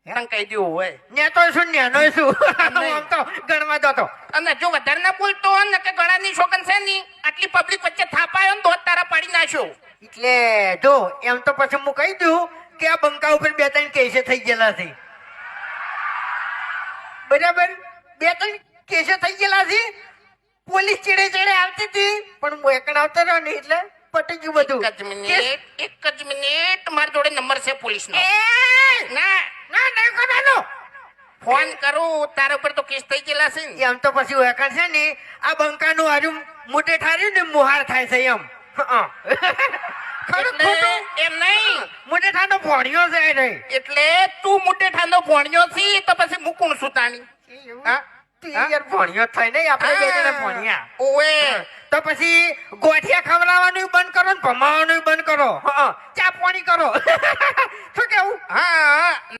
તને કહી દેવું હોય નેતો શું નેનો શું આમ તો ગણવા દો તો. અને જો વધારે ના બોલતો હોય ને કે ગળાની શોકન છે ની આટલી પબ્લિક વચ્ચે થાપાયો ને તો જ તારા પાડી નાખ્યો. એટલે જો એમ તો પછી હું કહી દઉં કે આ બંકા ઉપર 2-3 કેસે થઈ ગયેલા છે. બરાબર 2-3 કેસે થઈ ગયેલા છે. પોલીસ ચેડે આવતી હતી પણ હું એકણ આવતો રહ્યો ને એટલે પટી ગયું બધું. એક જ મિનિટ મારી જોડે નંબર છે પોલીસ નો. ના ના નહીં કરવાનો. ફોન કરું તારા ઉપર તો કેસ થઈ ગયેલા છે ને. એમ તો પછી એકણ છે ને આ બંકાનું હારું મોટે ઠાર્યું ને મુહાર થાય છે એમ. ખરું એટલે ખોટું એમ નહીં મોટે ઠાનો ભણ્યો છે નહીં. એટલે તું મુટેઠાનો ભોણ્યો છી તો પછી હું કોણ છું તાણી? હા તું યાર ભણ્યો થાય ને આપણે બે જણા ભણ્યા. ઓએ તો પછી ગોઠિયા ખવડાવવાનું બંધ કરો ને ભમાવાનું બંધ કરો. ચા પાણી કરો. શું કેવું? હા